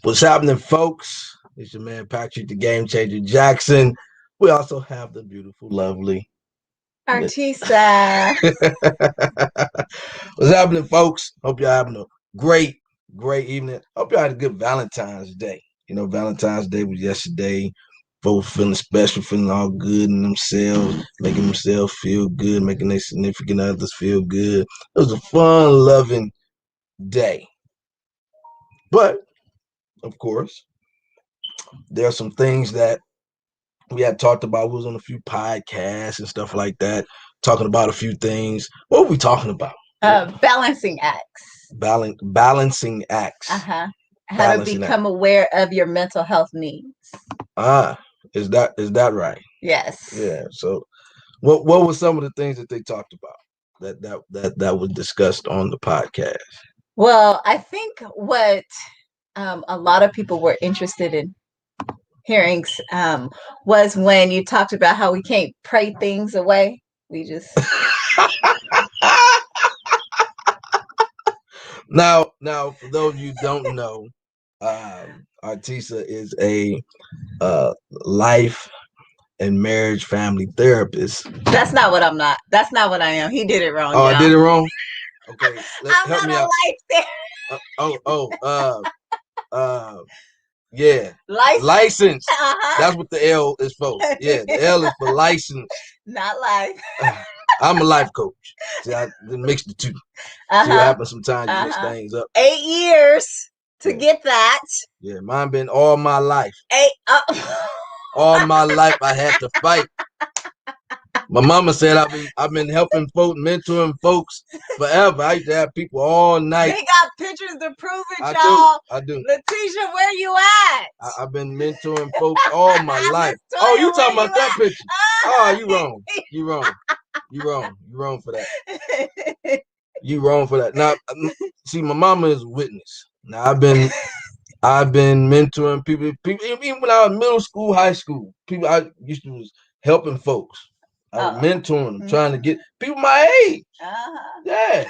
What's happening, folks? It's your man Patrick, the Game Changer Jackson. We also have the beautiful, lovely Artisa. What's happening, folks? Hope y'all having a great, great evening. Hope y'all had a good Valentine's Day. You know, Valentine's Day was yesterday. Folks feeling special, feeling all good in themselves, making themselves feel good, making their significant others feel good. It was a fun, loving day. But, of course, there are some things that we had talked about. We was on a few podcasts and stuff like that, talking about a few things. What were we talking about? Balancing acts. Balancing acts. How Balancing to become aware of your mental health needs. Is that right? Yes. Yeah. So, what were some of the things that they talked about that was discussed on the podcast? Well, I think what a lot of people were interested in hearing was when you talked about how we can't pray things away. We just Now, for those of you who don't know, Artisa is a life and marriage family therapist. That's not what I'm not. That's not what I am. He did it wrong. Oh, y'all. I did it wrong? Okay. I'm help not me a out. life therapist. Yeah. License. Uh-huh. That's what the L is for. Yeah, the L is for license. Not life. I'm a life coach. See, I mixed the two. See what happens sometimes you mix things up. 8 years to get that. Yeah, mine been all my life. 8 all my life I had to fight. My mama said I've been helping folks, mentoring folks forever. I used to have people all night. They got pictures to prove it, y'all. I do. Letitia, where you at? I've been mentoring folks all my life. Oh, you talking about that picture? Oh, you wrong. You wrong. You wrong. You wrong for that. You wrong for that. Now, see, my mama is a witness. Now, I've been mentoring people. Even when I was middle school, high school, people I used to was helping folks. I was mentoring them, trying to get people my age. Yeah,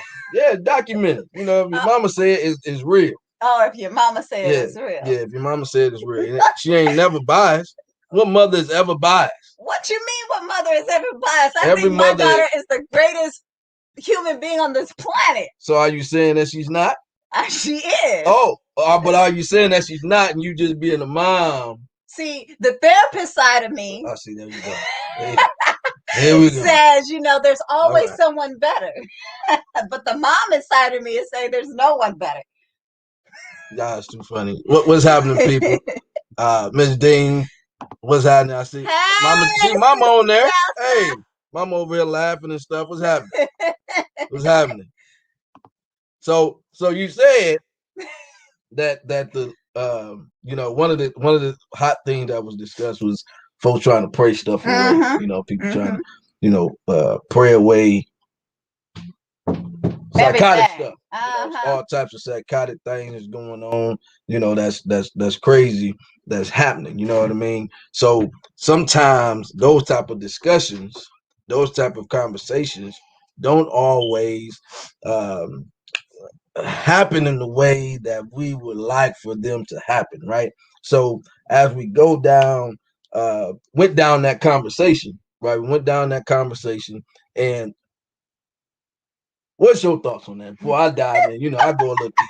documented. You know, if your mama said it's real. Oh, if your mama said it's real. Yeah, if your mama said it's real. She ain't never biased. What mother is ever biased? What you mean what mother is ever biased? I think my daughter is the greatest human being on this planet. So are you saying that she's not? She is. Oh, but are you saying that she's not and you just being a mom? See, the therapist side of me. I see, there you go. Here we go. Says, there's always someone better. But the mom inside of me is saying there's no one better. Y'all, it's too funny. What's happening, people? Miss Dean, what's happening? I see Mama on there. Hey, Mama over here laughing and stuff. What's happening? What's happening? So you said that the one of the hot things that was discussed was folks trying to pray stuff away. People trying to pray away psychotic stuff. All types of psychotic things going on. That's crazy. That's happening. You know what I mean? So sometimes those type of discussions, those type of conversations, don't always happen in the way that we would like for them to happen, right? So as we go down, went down that conversation, right? We went down that conversation, and what's your thoughts on that? Before I dive in, I go a little deep.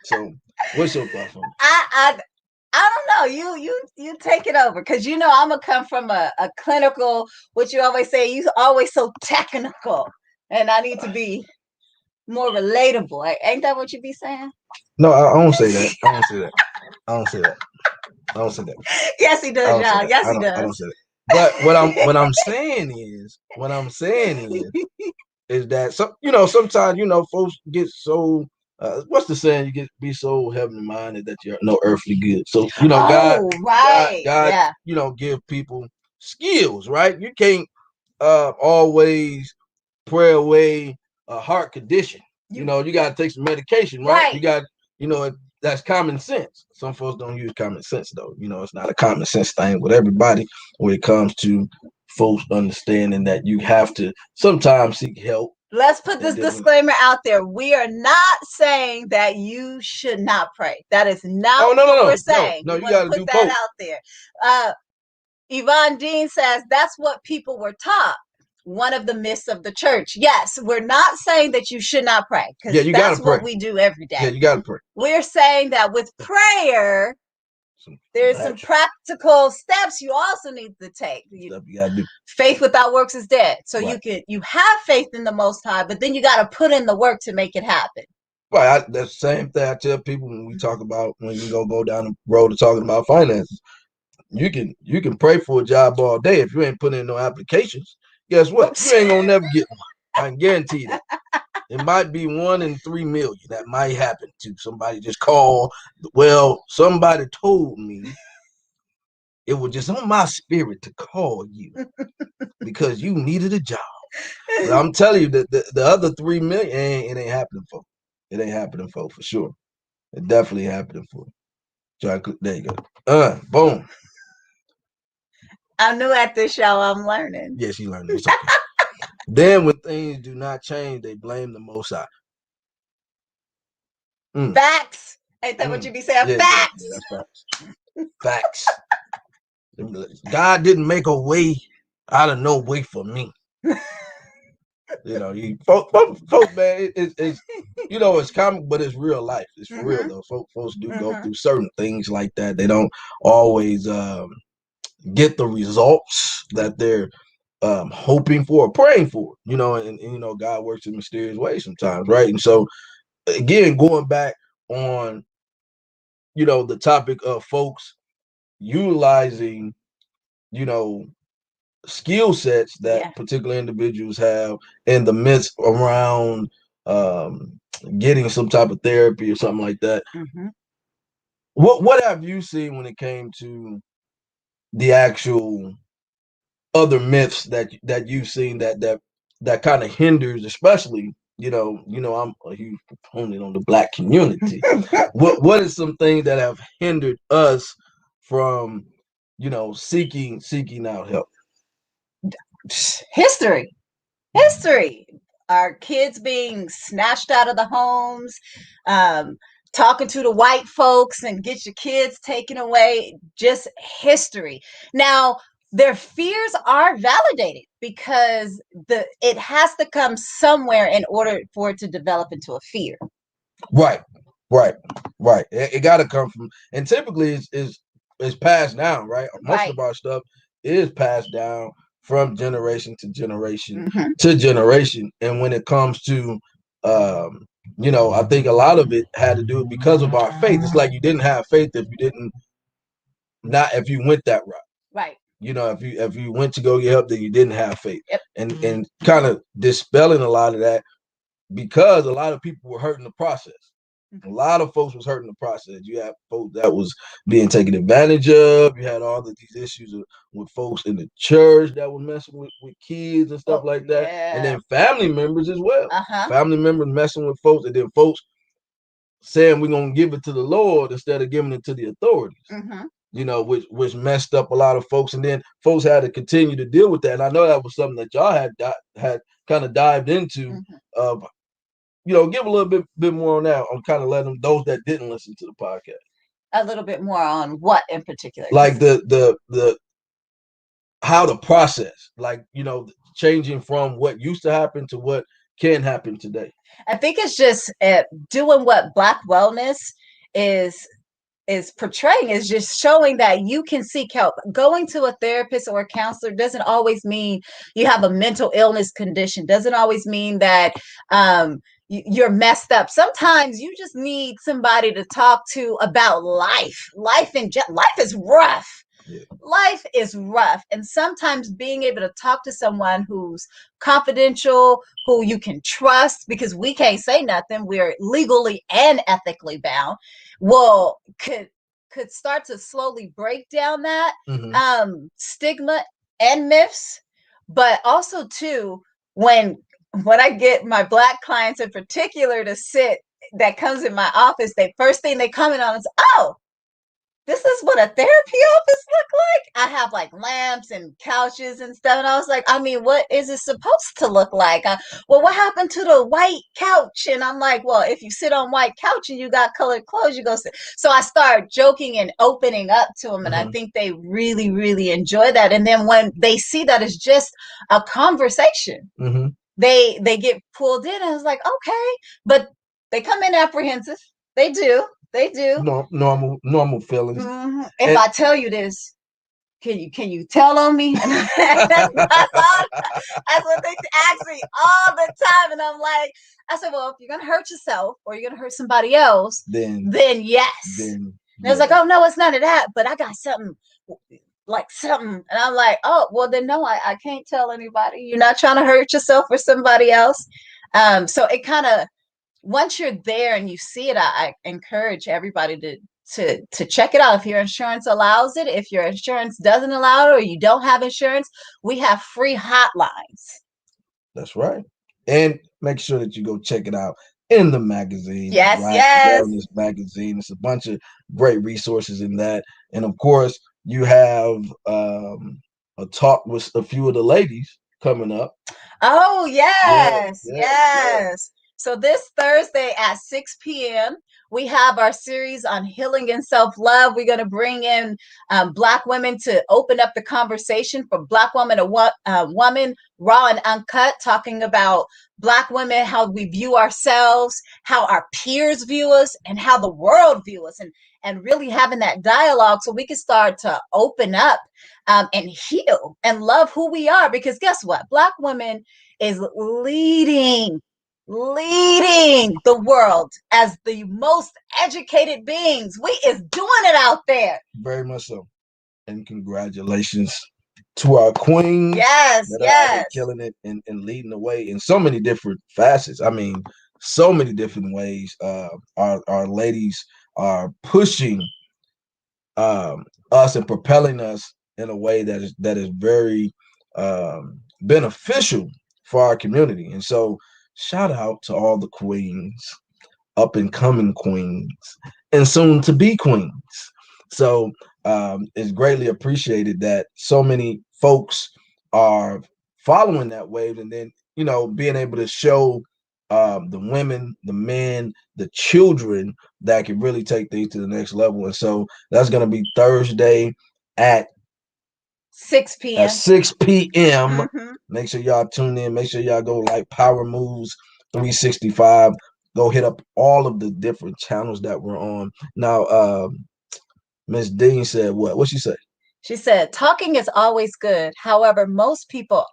So what's your thoughts on that? I don't know. You take it over because you know I'm gonna come from a clinical. What you always say, you always so technical, and I need to be more relatable. Ain't that what you be saying? No, I don't say that. I don't say that. I don't say that. I don't say that. Yes, he I does, don't say y'all. that. Yes, he I don't does. say that. But what I'm saying is that sometimes folks get so what's the saying, you get be so heavenly minded that you're no earthly good. So God Oh, right. God Yeah. give people skills, right? You can't always pray away a heart condition. You got to take some medication, right? Right. You got that's common sense. Some folks don't use common sense though. It's not a common sense thing with everybody when it comes to folks understanding that you have to sometimes seek help. Let's put this disclaimer out there. We are not saying that you should not pray. That is not what we're saying. No, We you want got to to put do that both. out there. Yvonne Dean says that's what people were taught. One of the myths of the church. Yes, we're not saying that you should not pray because that's what we do every day. Yeah, you got to pray. We're saying that with prayer, there's some practical steps you also need to take. You got to do. Faith without works is dead. So you have faith in the Most High, but then you got to put in the work to make it happen. Right. That's the same thing I tell people when we talk about when you go down the road of talking about finances. You can pray for a job all day if you ain't putting in no applications. Guess what? Oops. You ain't gonna never get one. I can guarantee that. It might be 1 in 3 million that might happen to somebody just call. Well, somebody told me it was just on my spirit to call you because you needed a job. But I'm telling you that the other 3 million it ain't happening for. It ain't happening for sure. It definitely happening for. There you go. Boom. I'm new at this, y'all. I'm learning. Yes, you learned. It's okay. Then when things do not change, they blame the Most High. Facts. Ain't that what you be saying? Yeah, facts. Yeah, that's facts. Facts. God didn't make a way out of no way for me. Folks, man, it's it's comic, but it's real life. It's for real though. Folks do go through certain things like that. They don't always get the results that they're hoping for or praying for. And God works in mysterious ways sometimes, right? And so again, going back on the topic of folks utilizing skill sets that particular individuals have in the midst around getting some type of therapy or something like that. What have you seen when it came to the actual other myths that you've seen that kind of hinders, especially I'm a huge proponent on the Black community. what is some things that have hindered us from seeking out help? History. Our kids being snatched out of the homes, talking to the white folks and get your kids taken away. Just history. Now, their fears are validated because it has to come somewhere in order for it to develop into a fear. Right. It got to come from, and typically it's passed down, right? Most of our stuff is passed down from generation to generation to generation. And when it comes to, I think a lot of it had to do because of our faith. It's like you didn't have faith if you went that route. Right. If you went to go get help, then you didn't have faith. Yep. And kind of dispelling a lot of that because a lot of people were hurt in the process. A lot of folks was hurt in the process. You had folks that was being taken advantage of. You had all of these issues with folks in the church that were messing with kids and stuff like that. Yeah. And then family members as well. Family members messing with folks, and then folks saying we're going to give it to the Lord instead of giving it to the authorities. Which messed up a lot of folks. And then folks had to continue to deal with that. And I know that was something that y'all had kind of dived into. Give a little bit more on that, on kind of letting those that didn't listen to the podcast. A little bit more on what in particular? Like the how the process, like, changing from what used to happen to what can happen today. I think it's just doing what Black wellness is is portraying is just showing that you can seek help. Going to a therapist or a counselor doesn't always mean you have a mental illness condition, doesn't always mean that you're messed up. Sometimes you just need somebody to talk to about life. Life is rough. Yeah. Life is rough. And sometimes being able to talk to someone who's confidential, who you can trust, because we can't say nothing, we're legally and ethically bound, well, could start to slowly break down that stigma and myths. But also too, when I get my Black clients in particular to sit, that comes in my office, they first thing they comment on is, oh, this is what a therapy office look like. I have like lamps and couches and stuff. And I was like, I mean, what is it supposed to look like? Well, what happened to the white couch? And I'm like, well, if you sit on white couch and you got colored clothes, you go sit. So I start joking and opening up to them. And I think they really, really enjoy that. And then when they see that it's just a conversation, they get pulled in. And I was like, okay, but they come in apprehensive. They do. Normal feelings. If I tell you this, can you tell on me? That's what they ask me all the time, and I'm like, I said, well, if you're gonna hurt yourself or you're gonna hurt somebody else, then yes. And I was like, oh no, it's none of that, but I got something. And I'm like, oh, well then no, I can't tell anybody. You're not trying to hurt yourself or somebody else. So it kind of, once you're there and you see it, I encourage everybody to check it out. If your insurance allows it, if your insurance doesn't allow it, or you don't have insurance, we have free hotlines. That's right. And make sure that you go check it out in the magazine. Yes, right? Yes. Wellness magazine. It's a bunch of great resources in that. And of course, you have a talk with a few of the ladies coming up. Oh, yes. So this Thursday at 6 p.m., we have our series on healing and self-love. We're going to bring in Black women to open up the conversation for Black woman, woman, raw and uncut, talking about Black women, how we view ourselves, how our peers view us, and how the world view us, and really having that dialogue so we can start to open up and heal and love who we are. Because guess what? Black women is leading the world as the most educated beings. We is doing it out there. Very much so. And congratulations to our queen. Yes. Killing it and leading the way in so many different facets. I mean, so many different ways. Our ladies are pushing us and propelling us in a way that is very beneficial for our community. And so shout out to all the queens, up and coming queens, and soon to be queens. So it's greatly appreciated that so many folks are following that wave, and then, being able to show the women, the men, the children that can really take things to the next level. And so that's going to be Thursday at 6 p.m. At 6 p.m. Make sure y'all tune in. Make sure y'all go like Power Moves 365. Go hit up all of the different channels that we're on. Now, Miss Dean said what? What'd she say? She said, talking is always good. However, most people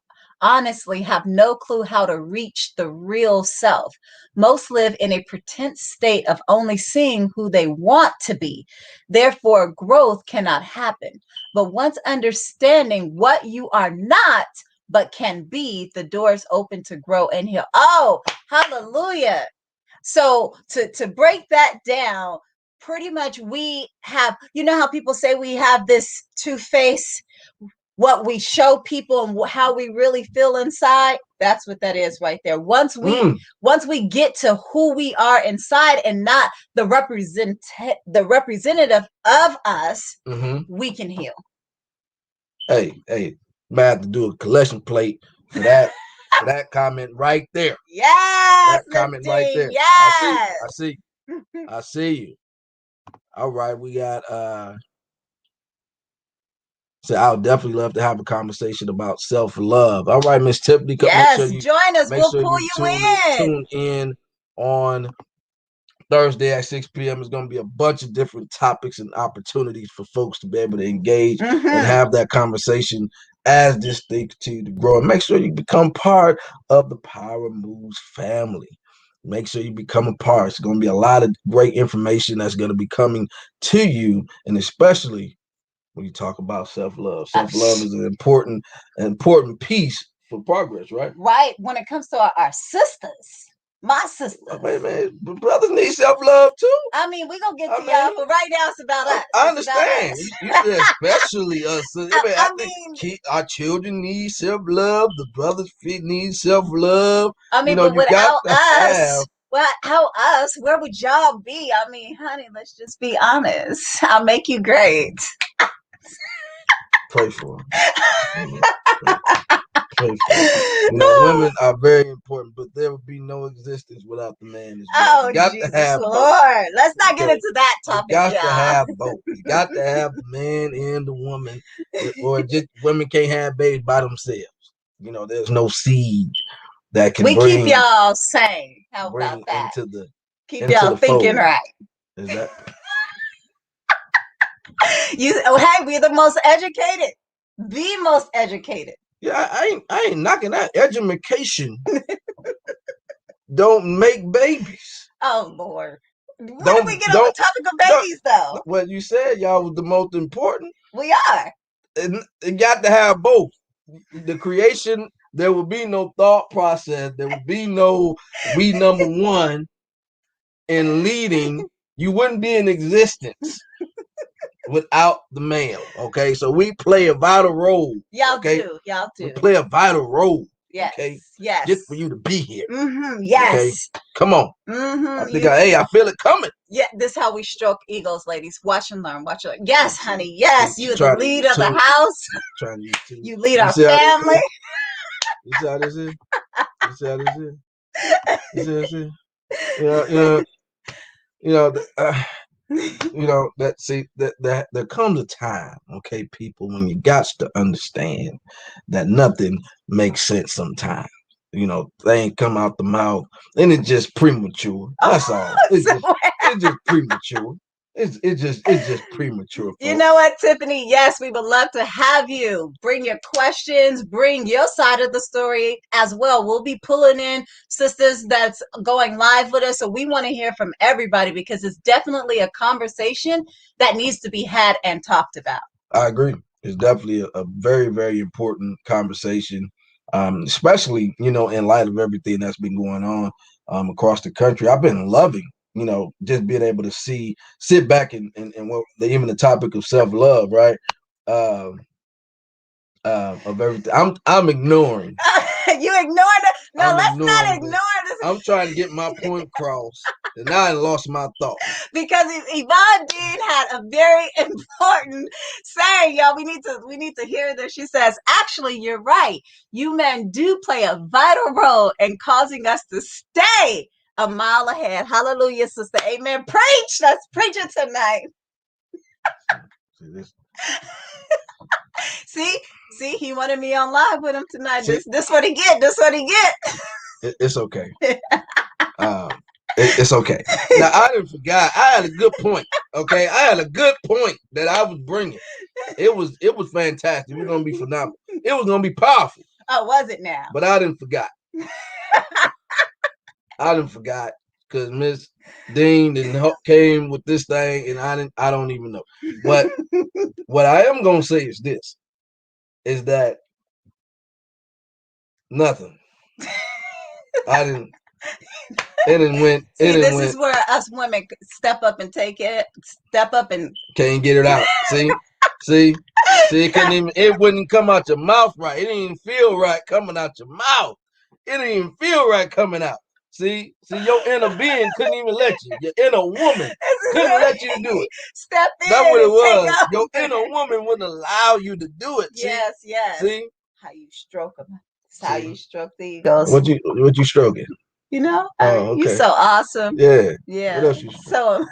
honestly have no clue how to reach the real self. Most live in a pretense state of only seeing who they want to be. Therefore, growth cannot happen. But once understanding what you are not, but can be, the doors open to grow and heal. Oh, hallelujah. So to break that down, pretty much we have, how people say we have this two-face, what we show people and how we really feel inside. That's what that is right there. Once we get to who we are inside and not the representative of us, we can heal. Hey, might have to do a collection plate for that. For that comment right there. Yes. That comment right there. Yes. I see you. All right, we got so I'll definitely love to have a conversation about self-love. All right, Miss Tiffany, join us. We'll pull you in. Tune in on Thursday at 6 p.m. is going to be a bunch of different topics and opportunities for folks to be able to engage and have that conversation as this thing continue to grow. And make sure you become part of the Power Moves family. Make sure you become a part. It's going to be a lot of great information that's going to be coming to you, and especially when you talk about self-love. Self-love is an important piece for progress, right? Right. When it comes to our sisters. My sisters. Man, brothers need self-love too. I mean, we're going to get to y'all, but right now it's about us. I understand. You said especially us. I mean, our children need self-love. The brothers need self-love. I mean, but without us, where would y'all be? I mean, honey, let's just be honest. I'll make you great. Pray for them. Women are very important, but there would be no existence without the man. Oh, Jesus Lord. Let's not get into that topic. You got to have both. You got to have the man and the woman, or just women can't have babies by themselves. There's no seed that can keep y'all sane. How about that? Keep y'all thinking right. Is that? Hey, we're the most educated. The most educated. Yeah, I ain't knocking that. Education don't make babies. Oh Lord. When did we get on the topic of babies though? Well, you said y'all was the most important. We are. It got to have both. The creation, there will be no thought process. There will be no we number one in leading. You wouldn't be in existence without the male. Okay, so we play a vital role. Y'all do. We play a vital role. Yes. Okay. Yes. Just for you to be here. Yes. Okay? Come on. I think I feel it coming. Yeah, this is how we stroke egos, ladies. Watch and learn. Watch and learn. Yes, honey. Yes, you're the lead of the house. You lead our family. You see how this is? You see how this is? You see how this is? That there comes a time, okay, people, when you got to understand that nothing makes sense sometimes. Things come out the mouth and it's just premature. That's all. It's just premature. It's just premature. Folks. You know what, Tiffany? Yes, we would love to have you. Bring your questions, bring your side of the story as well. We'll be pulling in sisters that's going live with us. So we want to hear from everybody because it's definitely a conversation that needs to be had and talked about. I agree. It's definitely a very, very important conversation, especially, in light of everything that's been going on across the country. I've been loving just being able to sit back and what even the topic of self-love, right? Of everything. I'm ignoring. You ignored it? No, let's not ignore this. I'm trying to get my point across, and now I lost my thought. Because Yvonne Dean had a very important saying, y'all. We need to hear this. She says, actually, you're right. You men do play a vital role in causing us to stay a mile ahead. Hallelujah, sister. Amen. Preach. Let's preach it tonight. See, he wanted me on live with him tonight. This what he get. This what he get. It's okay. It's okay. Now, I didn't forget. I had a good point. Okay, I had a good point that I was bringing. It was fantastic. It was gonna be phenomenal. It was gonna be powerful. Oh, was it now? But I didn't forget. I didn't forgot because Miss Dean came with this thing, and I don't even know. But what I am gonna say is this: is that nothing. I didn't. It didn't win. This is where us women step up and take it. Step up and can't get it out. See. It couldn't even. It wouldn't come out your mouth right. It didn't even feel right coming out your mouth. It didn't even feel right coming out. See, your inner being couldn't even let you. Your inner woman couldn't let you do it. Step in. That's what it was. Your inner woman wouldn't allow you to do it. Yes, yes. See how you stroke them. That's how you stroke the egos. What you stroking? Okay. You're so awesome. Yeah. Yeah. What else you so.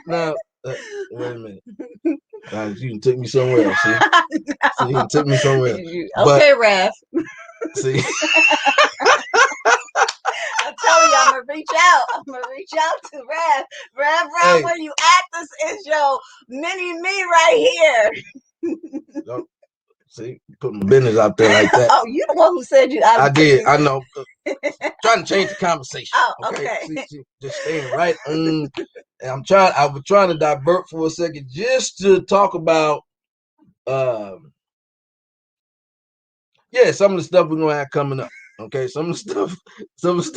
Now, wait a minute. You took me somewhere else. See? So you took me somewhere else. Okay, Raph. See. reach out. I'm gonna reach out to Rev. Rev, Hey. where you at? This is your mini me right here. See, put my business out there like that. Oh, you the one who said you. I did. I know. Trying to change the conversation. Oh, okay. See, just staying right on. And I was trying to divert for a second just to talk about, some of the stuff we're gonna have coming up. Okay, some of the stuff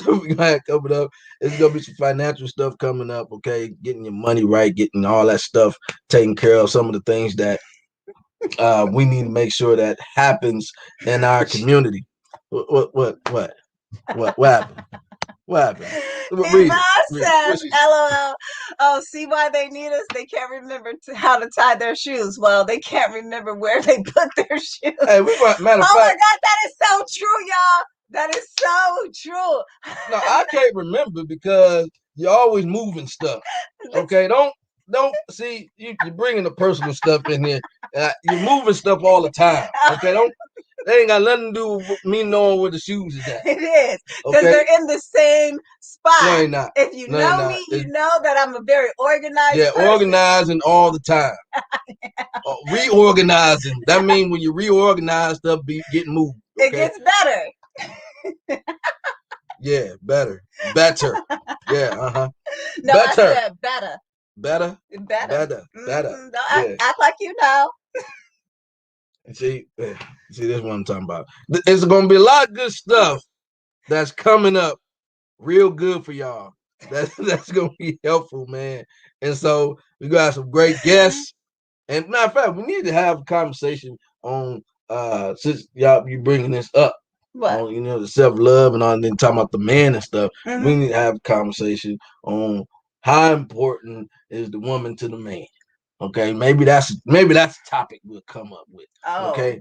we're gonna have coming up. It's gonna be some financial stuff coming up. Okay, getting your money right, getting all that stuff taken care of. Some of the things that we need to make sure that happens in our community. What happened? What happened? Read says, LOL. Oh, see why they need us? They can't remember how to tie their shoes. Well, they can't remember where they put their shoes. Hey, matter of fact. Oh my God, that is so true, y'all. That is so true. No, I can't remember because you're always moving stuff. Okay, don't see you're bringing the personal stuff in here. You're moving stuff all the time. Okay, they ain't got nothing to do with me knowing where the shoes is at. It is because they're in the same spot. No, they're not. If you know me, you know that I'm a very organized. Yeah, person. Organizing all the time. Reorganizing. That means when you reorganize stuff, getting moved. Okay? It gets better. Yeah, better. Yeah, No, better. I said better. Better. Mm-hmm. Don't act like you know. See, this is what I'm talking about. It's gonna be a lot of good stuff that's coming up, real good for y'all. That's gonna be helpful, man. And so we got some great guests. And matter of fact, we need to have a conversation on since y'all you bringing this up. What? On, the self-love and all, and then talking about the man and stuff. Mm-hmm. We need to have a conversation on how important is the woman to the man. Okay, maybe that's a topic we'll come up with. Oh, okay.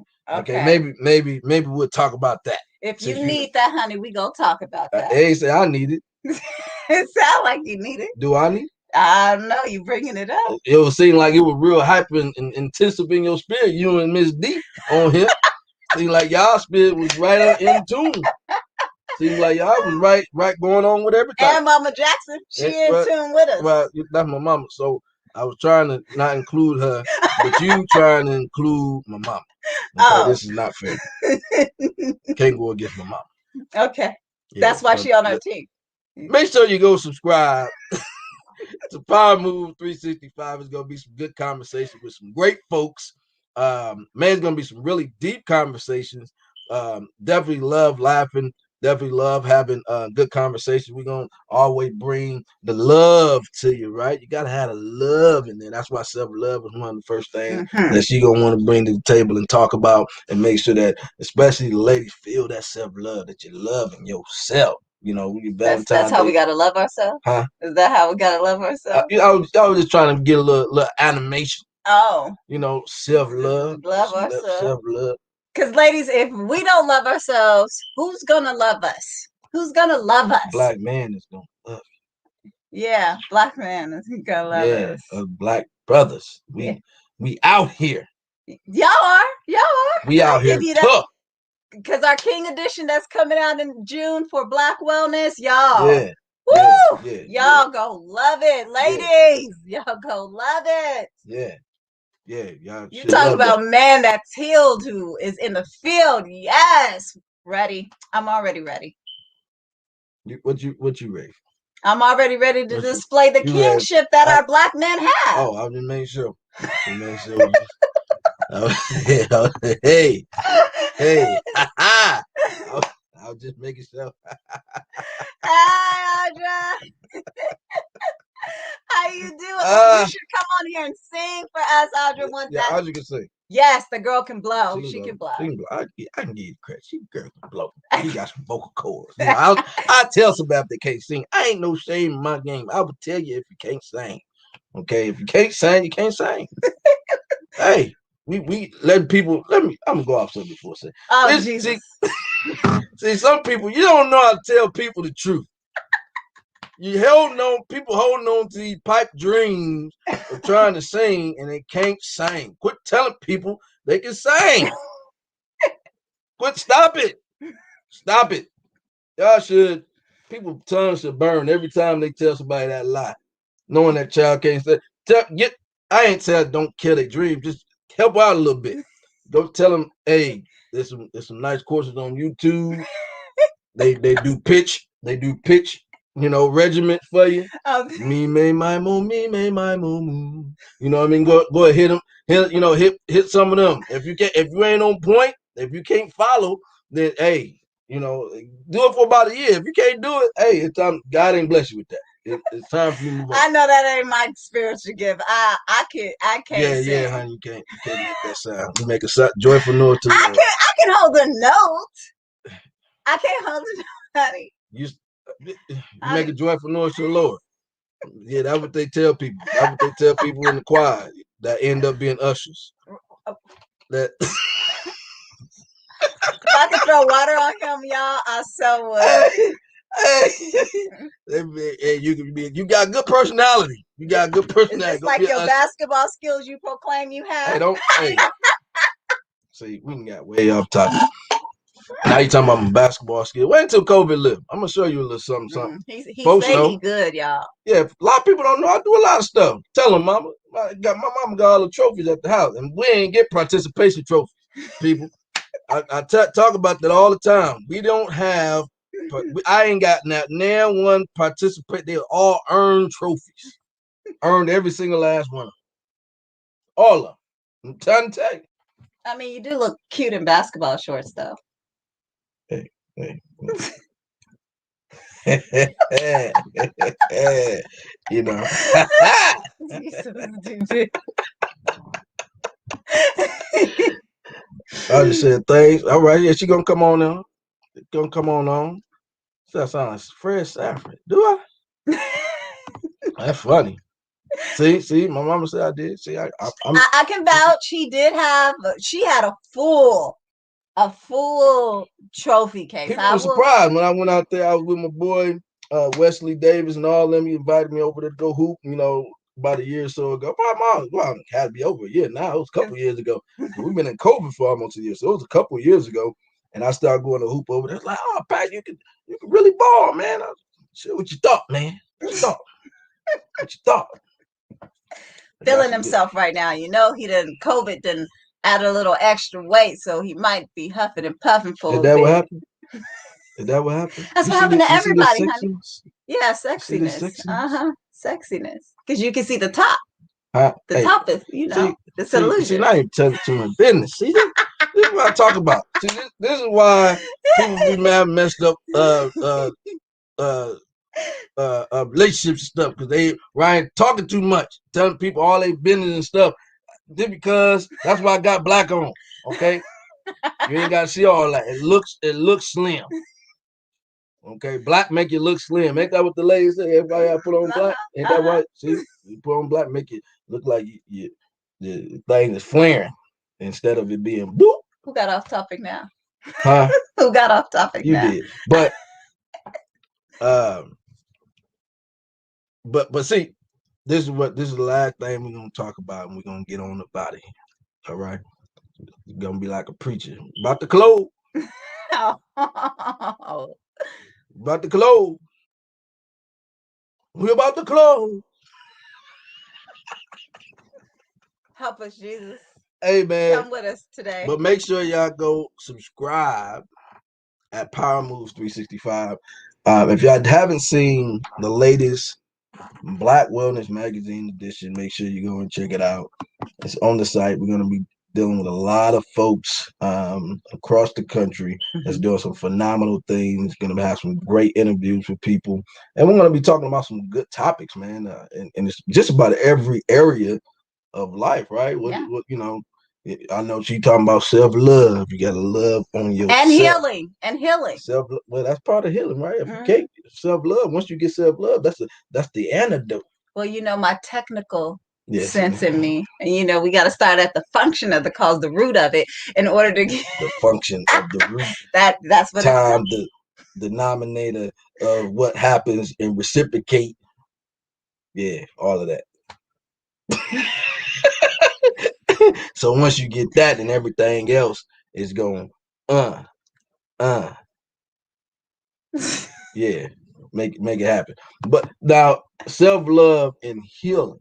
Maybe we'll talk about that. If you need that, honey, we gonna talk about that. They say I need it. It sounds like you need it. Do I need it? I don't know. You bringing it up. It would seem like it was real hyper and intensive in your spirit. You and Miss D on here. Seems like y'all spirit was right in tune. Seems like y'all was right going on with everything. And Mama Jackson, she in tune with us. Well, that's my mama. So I was trying to not include her, but you trying to include my mama. Okay, This is not fair. Can't go against my mama. Okay. Yeah, that's why she on our team. Make sure you go subscribe to Power Move 365. It's gonna be some good conversation with some great folks. It's gonna be some really deep conversations. Definitely love laughing. Definitely love having good conversations. We're gonna always bring the love to you, right? You gotta have the love in there. That's why self-love is one of the first things that she gonna want to bring to the table and talk about, and make sure that especially the ladies feel that self-love, that you're loving yourself. That's how we gotta love ourselves. Huh? Is that how we gotta love ourselves? I was just trying to get a little animation. Oh. Self-love. Love ourselves. Self-love. Because ladies, if we don't love ourselves, who's gonna love us? Who's gonna love us? Black man is gonna love you. Yeah, black man is gonna love us. Black brothers. We out here. Y'all are. We out here tough. Because our King edition that's coming out in June for Black Wellness, y'all. Yeah. Woo! Y'all go love it, ladies. Y'all go love it. Yeah, y'all. You talk about man that's healed who is in the field. Yes, ready. I'm already ready. What you ready? I'm already ready to display the kingship that our black men have. Oh, I'll just make sure. Hey, I was just making sure. Hi, Audra. How you doing? You should come on here and sing for us, Audra. Audra can sing. Yes, the girl can blow. She can blow. I can give you credit. Girl can blow. She got some vocal cords. I tell somebody if they can't sing. I ain't no shame in my game. I would tell you if you can't sing. Okay, if you can't sing, you can't sing. Hey, we let people. I'm gonna go off something before I say. Oh, Jesus. See, some people you don't know how to tell people the truth. People holding on to these pipe dreams of trying to sing and they can't sing. Quit telling people they can sing. Stop it. Y'all should People tongues should burn every time they tell somebody that lie, knowing that child can't say. I ain't saying don't kill their dream. Just help out a little bit. Go tell them, hey, there's some nice courses on YouTube. They do pitch. They do pitch. Regiment for you. Me may my moo, me may my moo moo. You know what I mean? Go ahead, hit them. Hit some of them. If you ain't on point, if you can't follow, then hey, do it for about a year. If you can't do it, hey, it's time. God ain't bless you with that. It's time for you to move on. I know that ain't my spiritual gift. I can't sing. Yeah, honey, you can't make that sound. You make a joyful noise to the Lord. I can hold a note. I can't hold a note, honey. You make a joyful noise to the Lord. Yeah, that's what they tell people. That's what they tell people in the choir that end up being ushers. That if I could throw water on him, y'all, I so would. Hey, you got good personality. You got good personality. It's like your basketball skills you proclaim you have. Hey. See, we got way off topic. Now you talking about my basketball skills. Wait until COVID live. I'm gonna show you a little something. He say he good, y'all. Yeah, a lot of people don't know I do a lot of stuff. Tell them, mama. My mama got all the trophies at the house, and we ain't get participation trophies, people. I talk about that all the time. We don't have. I ain't got now one participate. They all earned trophies, earned every single last one of them. All of them. I'm trying to tell you. I mean, you do look cute in basketball shorts, though. Hey. You know. I just said things. All right, yeah, she gonna come on now. Gonna come on. That sounds like Fred Sanford. Do I? That's funny. See, my mama said I did. See, I can vouch. She had a full trophy case. People were surprised when I went out there. I was with my boy Wesley Davis and all them. He invited me over to go hoop. About a year or so ago. Well, it had to be over a year now. It was a couple years ago. We've been in COVID for almost a year, so it was a couple years ago. And I started going to hoop over there. It's like, oh, Pat, you can really ball, man. I said, what you thought, man? What you thought? Feeling himself right now. COVID didn't add a little extra weight, so he might be huffing and puffing for a bit. Is that what happened? That's what happened to everybody, honey. Yeah, sexiness. Sexiness. Because you can see the top. The top is, it's an illusion. See, now you're telling too much business. See, this is what I talk about. See, this is why people be messed up relationships and stuff, because they talking too much, telling people all their business and stuff. Just because that's why I got black on. Okay, you ain't gotta see all that. It looks slim. Okay, black make you look slim. Ain't that what the ladies say? Everybody got put on black. Ain't that right? See, you put on black, make it look like the thing is flaring instead of it being boop. Who got off topic now? Huh? Who got off topic now? You did. But see, this is the last thing we're gonna talk about, and we're gonna get on about it. All right. It's gonna be like a preacher. About to close. About to close. We're about to close. Help us, Jesus. Hey, man. Come with us today. But make sure y'all go subscribe at Power Moves 365. If y'all haven't seen the latest Black Wellness Magazine edition, make sure you go and check it out. It's on the site. We're going to be dealing with a lot of folks across the country that's doing some phenomenal things. Going to have some great interviews with people, and we're going to be talking about some good topics, man. And it's just about every area of life, right? What I know she talking about self-love. You got to love on yourself. And healing. Well, that's part of healing, right? If you can't self-love, once you get self-love, that's the antidote. Well, my technical sense in me. And we got to start at the function of the cause, the root of it, in order to get the function of the root. That's what time the denominator of what happens and reciprocate. Yeah, all of that. So once you get that, then everything else is going yeah. make it happen. But now self-love and healing.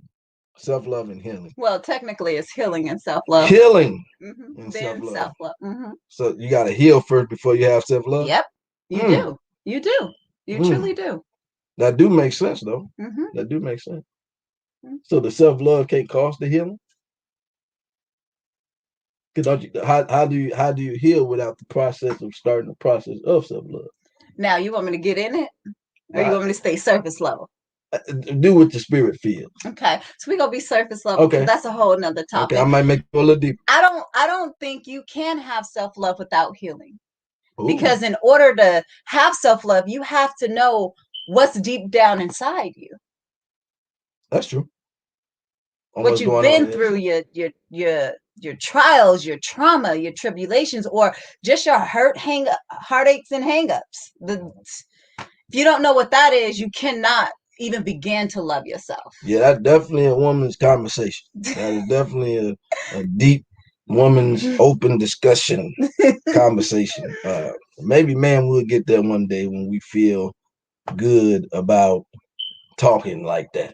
Self-love and healing. Well, technically it's healing and self-love. Healing and Then self-love. self-love. So you gotta heal first before you have self-love? Yep. You do. You do. You truly do. That do make sense though. That do make sense. So the self-love can't cost the healing? Because how do you heal without the process of starting the process of self-love? Now you want me to get in it? Or you want me to stay surface level? Do what the spirit feels. Okay, so we're gonna be surface level. Okay, that's a whole nother topic. Okay, I might make it a little deeper. I don't think you can have self-love without healing. Ooh. Because in order to have self-love, you have to know what's deep down inside you. That's true. What you've been through, your trials, your trauma, your tribulations, or just your heartaches and hangups. If you don't know what that is, you cannot even begin to love yourself. Yeah, that's definitely a woman's conversation. That is definitely a deep woman's open discussion conversation. Maybe man will get there one day when we feel good about talking like that.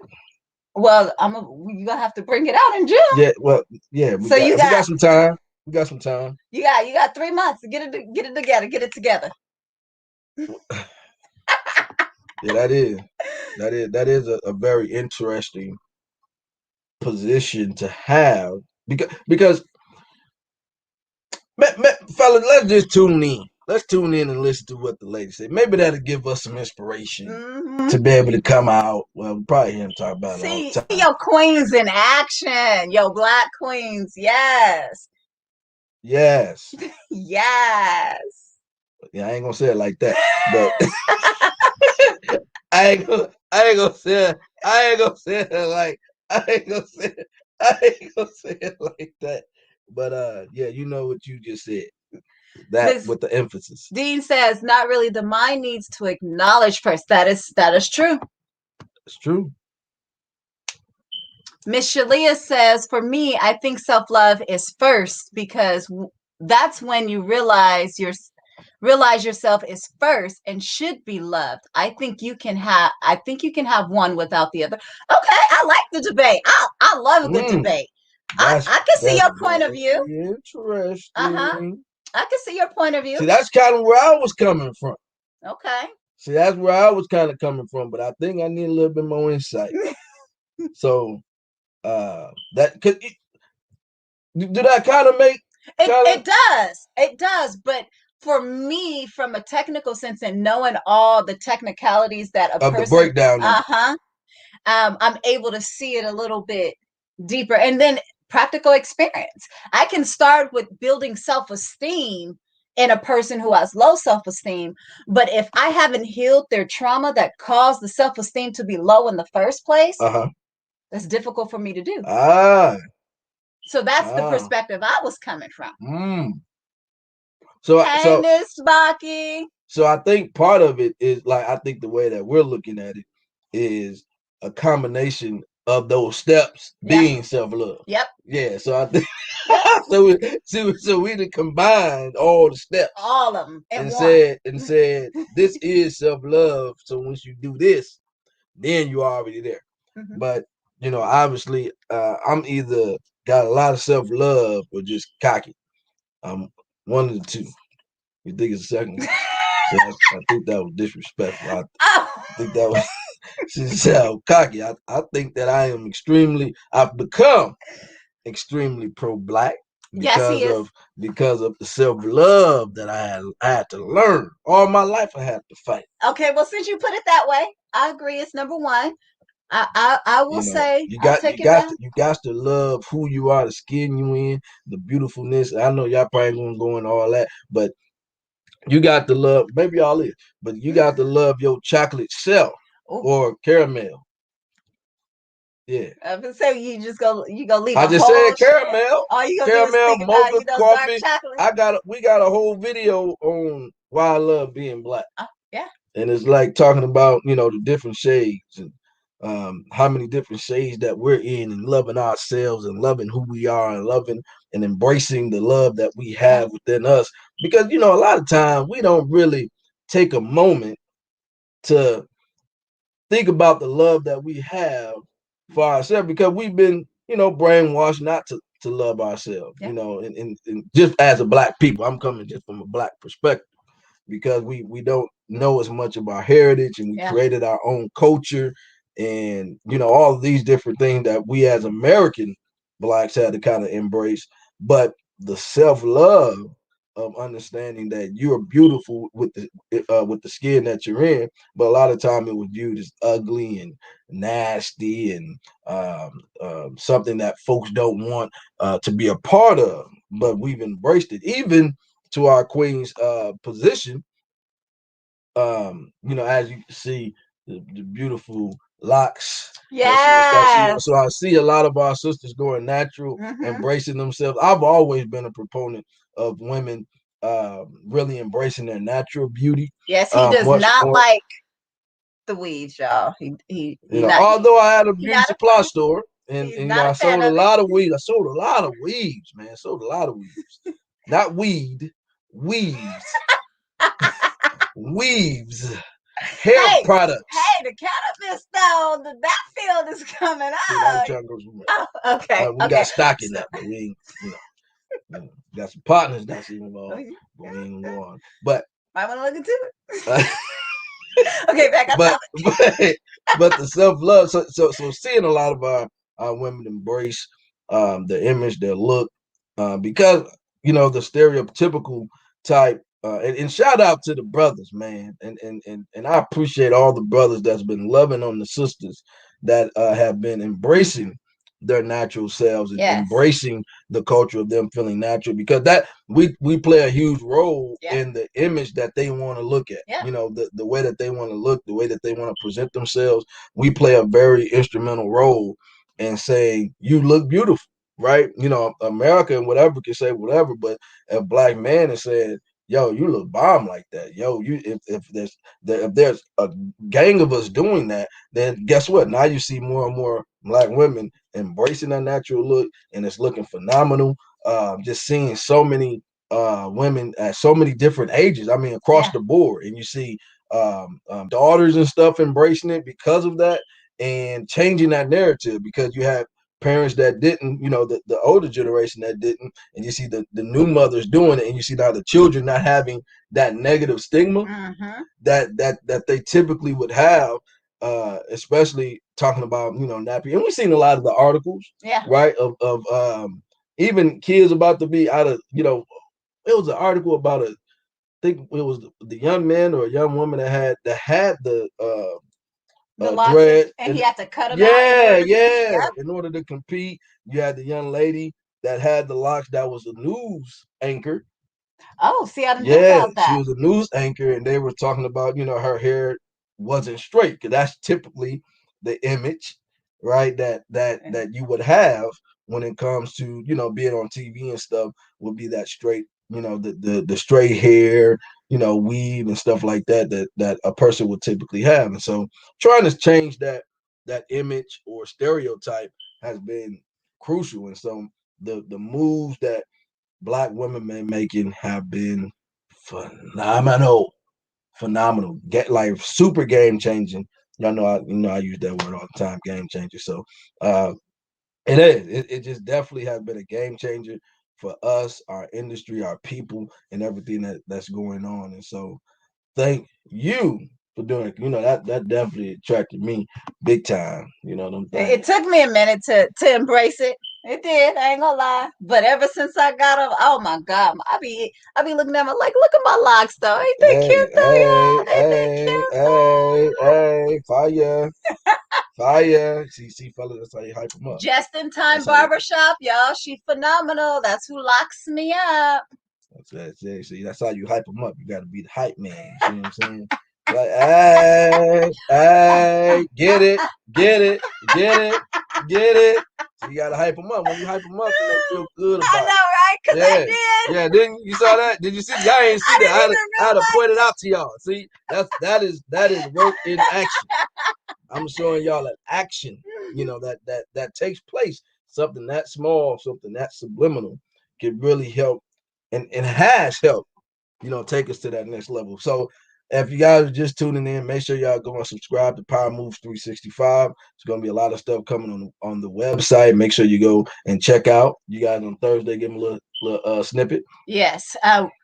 Well, you're gonna have to bring it out in June. Yeah, well, yeah. We got some time. We got some time. You got 3 months to get it together. Get it together. Yeah, that is a very interesting position to have because fellas, let's just tune in. Let's tune in and listen to what the ladies say. Maybe that'll give us some inspiration to be able to come out. Well, we'll probably hear him talk about it all the time. See your queens in action. Your Black queens. Yes. Yes. Yes. Yeah, I ain't gonna say it like that, but I ain't gonna say it like that. But yeah, you know what you just said. That with the emphasis. Dean says, not really. The mind needs to acknowledge first. That is true. It's true. Miss Shalia says, for me, I think self-love is first because that's when you realize yourself is first and should be loved. I think you can have one without the other. Okay, I like the debate. I love a good debate. I can see your point of view. Interesting. I can see your point of view. See, that's kind of where I was coming from. Okay. See, that's where I was kind of coming from, but I think I need a little bit more insight. So, that could do that kind of make it does, but for me, from a technical sense and knowing all the technicalities that of the breakdown, I'm able to see it a little bit deeper, and then practical experience. I can start with building self-esteem in a person who has low self-esteem, but if I haven't healed their trauma that caused the self-esteem to be low in the first place, that's difficult for me to do. So that's the perspective I was coming from. So I think part of it is like, I think the way that we're looking at it is a combination of those steps being self-love. Yep. Yeah. So I think so we done combined all the steps, all of them, and said this is self-love. So once you do this, then you're already there. But obviously, I'm either got a lot of self-love or just cocky. One of the two. You think it's the second one? I think that was disrespectful. I think that was. She said, cocky. I think that I've become extremely pro-Black because of the self-love that I had to learn. All my life I had to fight. Okay, well, since you put it that way, I agree. It's number one. I will say you got to love who you are, the skin you in, the beautifulness. I know y'all probably gonna go into all that, but you got to love. Maybe y'all is, but you got to love your chocolate self. Or caramel. Yeah. I was say you go leave. I just said caramel. All you gonna caramel, do is mocha, coffee. Chocolate. We got a whole video on why I love being Black. Yeah. And it's like talking about the different shades and how many different shades that we're in, and loving ourselves and loving who we are and loving and embracing the love that we have within us. Because a lot of times we don't really take a moment to think about the love that we have for ourselves because we've been, brainwashed not to love ourselves, Yeah. and just as a black people, I'm coming just from a black perspective because we don't know as much of our heritage and we Yeah. created our own culture and all of these different things that we as American blacks had to kind of embrace. But the self-love of understanding that you are beautiful with the skin that you're in, but a lot of time it was viewed as ugly and nasty and something that folks don't want to be a part of. But we've embraced it, even to our queen's position. As you can see, the beautiful locks that she has got. Yes. So I see a lot of our sisters going natural, embracing themselves. I've always been a proponent of women really embracing their natural beauty. Yes, he does Much not more. like the weeds, y'all. He not Although I had a he beauty not a supply fan. store and, He's and not I a fan sold a of it. lot of weeds. I sold a lot of weeds, man. Sold a lot of weeds. Not weed, weaves. Weaves. Hair Hey, products. hey, the cannabis though, that field is coming See, I ain't up. trying to go somewhere. Oh, okay, We okay. got stock in So, that, but we ain't, got some partners that's involved, but we ain't gonna go on. But might want to look into it. uh, Okay, back on but topic. but the self love. So seeing a lot of our women embrace their image, their look, because the stereotypical type. And shout out to the brothers, man, and I appreciate all the brothers that's been loving on the sisters that have been embracing their natural selves and Yes. embracing the culture of them feeling natural because that we play a huge role Yeah. in the image that they want to look at. Yeah. The way that they want to look, the way that they want to present themselves. We play a very instrumental role in saying you look beautiful, right? America and whatever can say whatever, but a black man is saying, yo, you look bomb like that. Yo, if there's a gang of us doing that, then guess what? Now you see more and more black women embracing that natural look, and it's looking phenomenal. Just seeing so many women at so many different ages. I mean, across the board, and you see daughters and stuff embracing it because of that, and changing that narrative because you have parents that didn't, the older generation that didn't, and you see the new mothers doing it, and you see now the children not having that negative stigma that they typically would have, especially talking about nappy. And we've seen a lot of the articles, right, of even kids about to be out of, it was an article about I think it was the young man or a young woman that had the locks dread, and he had to cut them yeah, out. yeah. In order to compete, you had the young lady that had the locks that was a news anchor. Oh, see, I didn't know Yeah, about she that. was a news anchor, and they were talking about her hair wasn't straight because that's typically the image, right? That you would have when it comes to being on TV and stuff would be that straight, the straight hair, weave and stuff like that a person would typically have. And so trying to change that image or stereotype has been crucial. And so the moves that black women been making have been phenomenal, phenomenal. Get like super game changing. Y'all know I use that word all the time, game changer. So uh, it is. It just definitely has been a game changer for us, our industry, our people, and everything that's going on. And so thank you for doing it. That definitely attracted me big time. Them things. It took me a minute to embrace it. It did. I ain't gonna lie. But ever since I got up, oh my God, I be looking at my like, look at my locks though. Ain't they cute though, y'all? Ain't they cute though? Fire, fire. See, fellas, that's how you hype them up. Just in time barbershop, y'all. She phenomenal. That's who locks me up. See, that's how you hype them up. You got to be the hype man. You see what I'm saying? Like, hey, get it, get it, get it, get it. So you gotta hype them up. When you hype them up, they feel good about it. I know, right? Because I did. Yeah, didn't you saw that? Did you see? Y'all ain't see that. I had to point it out to y'all. See, that is work in action. I'm showing y'all an action, that takes place. Something that small, something that subliminal can really help and has helped, take us to that next level. So If you guys are just tuning in, make sure y'all go and subscribe to Power Moves 365. There's gonna be a lot of stuff coming on the website. Make sure you go and check out. You guys on Thursday, give them a little snippet. Yes.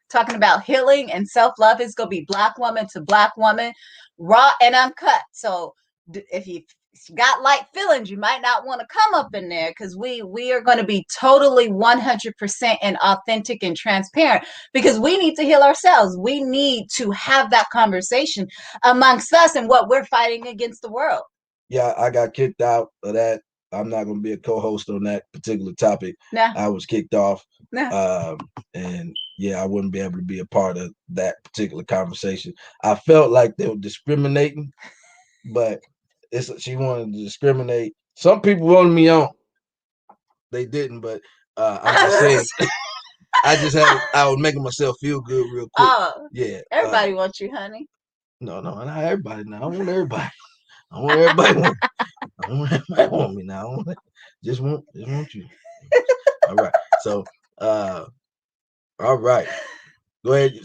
Talking about healing and self-love is gonna be Black woman to Black woman, raw and uncut. So if you got light feelings, you might not want to come up in there, because we are going to be totally 100% and authentic and transparent, because we need to heal ourselves. We need to have that conversation amongst us and what we're fighting against the world. Yeah, I got kicked out of that. I'm not going to be a co-host on that particular topic. No. I was kicked off. No. And yeah, I wouldn't be able to be a part of that particular conversation. I felt like they were discriminating, but she wanted to discriminate. Some people wanted me on. They didn't, but I'm just saying. I was making myself feel good real quick. Oh, yeah. Everybody wants you, honey. No, not everybody. Now I want everybody. I want everybody. I want everybody want me now. Just want you. All right. So, all right. Go ahead.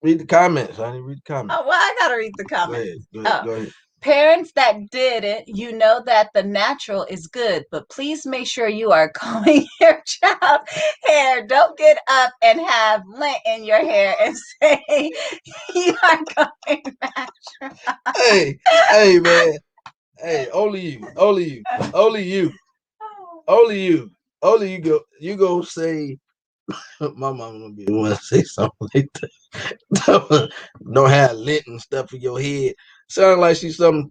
Read the comments, honey. Read the comments. Oh, well, I gotta read the comments. Go ahead. Parents that did it, you know that the natural is good, but please make sure you are combing your child's hair. Don't get up and have lint in your hair and say you are going natural. Hey, man. Hey, only you go say. My mama gonna be the one to say something like that. Don't have lint and stuff in your head. Sound like she's something,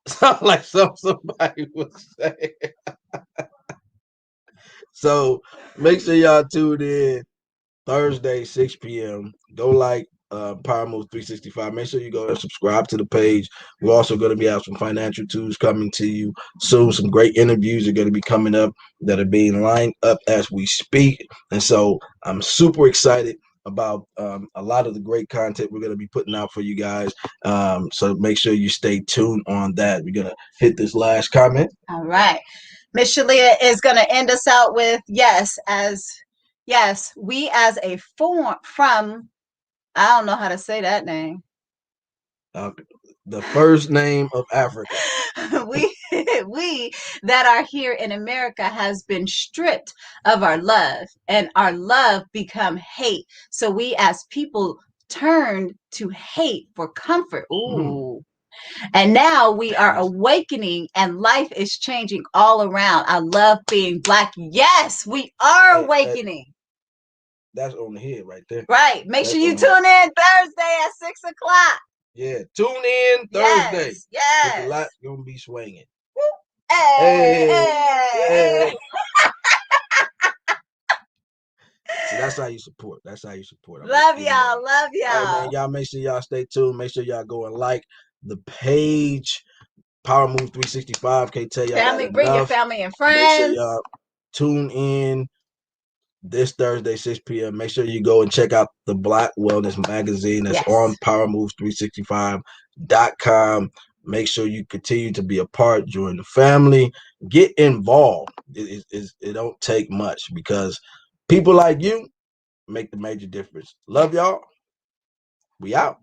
sound like somebody would say. So make sure y'all tune in Thursday, 6 p.m. Go like Power Moves 365. Make sure you go and subscribe to the page. We're also going to be out some financial tools coming to you soon. Some great interviews are going to be coming up that are being lined up as we speak. And so I'm super excited about a lot of the great content we're going to be putting out for you guys. So make sure you stay tuned on that. We're going to hit this last comment. All right. Miss Shalia is going to end us out with yes, we as a form from, I don't know how to say that name. The first name of Africa. we that are here in America has been stripped of our love, and our love become hate. So we as people turned to hate for comfort. Ooh. And now we are awakening, and life is changing all around. I love being Black. Yes, we are awakening. That's on the head right there. Right. Make sure you tune in Thursday at 6 o'clock. Yeah, tune in Thursday. Yes. The lot's gonna be swinging. Hey. See, that's how you support. Love y'all. All right, man, y'all make sure y'all stay tuned. Make sure y'all go and like the page. Power Move 365. Can't tell y'all. Family, bring your family and friends. Make sure y'all tune in this Thursday, 6 p.m. Make sure you go and check out the Black Wellness Magazine that's on PowerMoves365.com. Make sure you continue to be a part, join the family, get involved. It don't take much, because people like you make the major difference. Love y'all. We out.